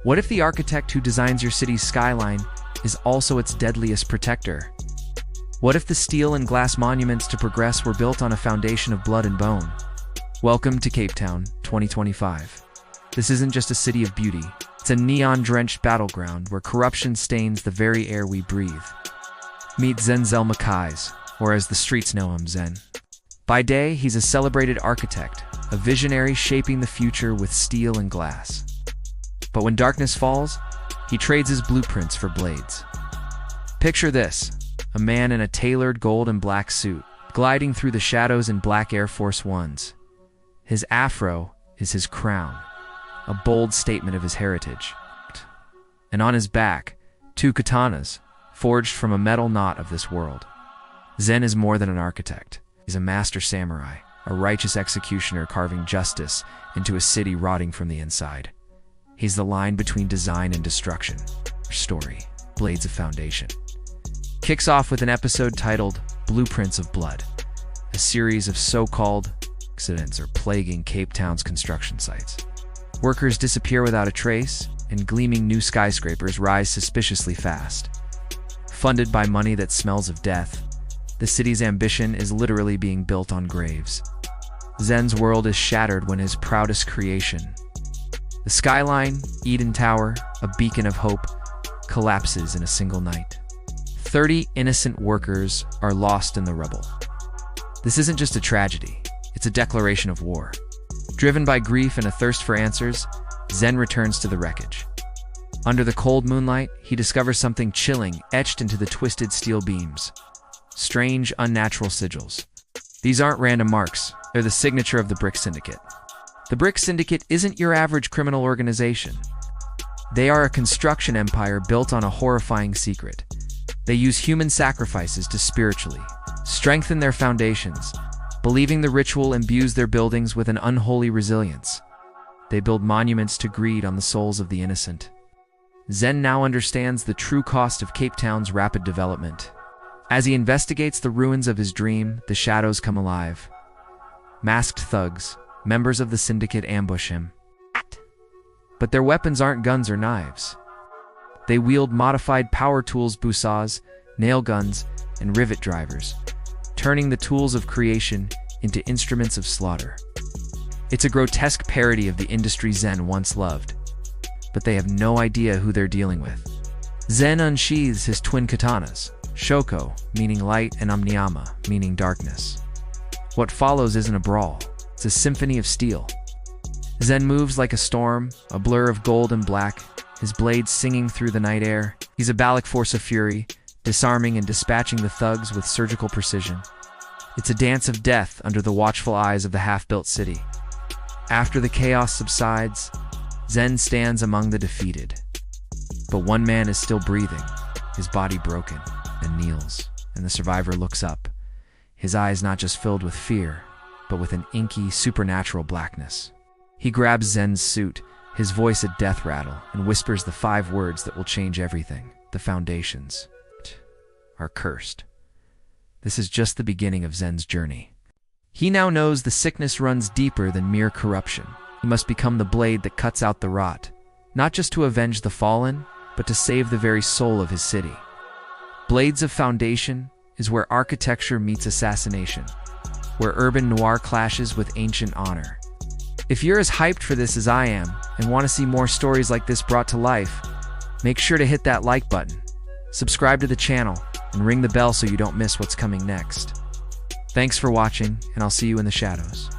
What if the architect who designs your city's skyline is also its deadliest protector? What if the steel and glass monuments to progress were built on a foundation of blood and bone? Welcome to Cape Town, 2025. This isn't just a city of beauty. It's a neon-drenched battleground where corruption stains the very air we breathe. Meet Zenzele Mkhize, or as the streets know him, Zen. By day, he's a celebrated architect, a visionary shaping the future with steel and glass. But when darkness falls, he trades his blueprints for blades. Picture this, a man in a tailored gold and black suit, gliding through the shadows in black Air Force Ones. His afro is his crown, a bold statement of his heritage. And on his back, 2 katanas, forged from a metal knot of this world. Zen is more than an architect. He's a master samurai, a righteous executioner carving justice into a city rotting from the inside. He's the line between design and destruction. Story, Blades of Foundation, kicks off with an episode titled Blueprints of Blood. A series of so-called accidents are plaguing Cape Town's construction sites. Workers disappear without a trace, and gleaming new skyscrapers rise suspiciously fast. Funded by money that smells of death, the city's ambition is literally being built on graves. Zen's world is shattered when his proudest creation, the skyline, Eden Tower, a beacon of hope, collapses in a single night. 30 innocent workers are lost in the rubble. This isn't just a tragedy, it's a declaration of war. Driven by grief and a thirst for answers, Zen returns to the wreckage. Under the cold moonlight, he discovers something chilling etched into the twisted steel beams. Strange, unnatural sigils. These aren't random marks, they're the signature of the Brick Syndicate. The Brick Syndicate isn't your average criminal organization. They are a construction empire built on a horrifying secret. They use human sacrifices to spiritually strengthen their foundations, believing the ritual imbues their buildings with an unholy resilience. They build monuments to greed on the souls of the innocent. Zen now understands the true cost of Cape Town's rapid development. As he investigates the ruins of his dream, the shadows come alive. Masked thugs, members of the syndicate, ambush him. But their weapons aren't guns or knives. They wield modified power tools, busaws, nail guns, and rivet drivers, turning the tools of creation into instruments of slaughter. It's a grotesque parody of the industry Zen once loved, but they have no idea who they're dealing with. Zen unsheathes his twin katanas, Shoko, meaning light, and Omniyama, meaning darkness. What follows isn't a brawl, it's a symphony of steel. Zen moves like a storm, a blur of gold and black, his blades singing through the night air. He's a Baalic force of fury, disarming and dispatching the thugs with surgical precision. It's a dance of death under the watchful eyes of the half-built city. After the chaos subsides, Zen stands among the defeated. But one man is still breathing, his body broken, and kneels, and the survivor looks up, his eyes not just filled with fear, but with an inky, supernatural blackness. He grabs Zen's suit, his voice a death rattle, and whispers the 5 words that will change everything. The foundations are cursed. This is just the beginning of Zen's journey. He now knows the sickness runs deeper than mere corruption. He must become the blade that cuts out the rot, not just to avenge the fallen, but to save the very soul of his city. Blades of Foundation is where architecture meets assassination, where urban noir clashes with ancient honor. If you're as hyped for this as I am and want to see more stories like this brought to life, make sure to hit that like button, subscribe to the channel, and ring the bell so you don't miss what's coming next. Thanks for watching, and I'll see you in the shadows.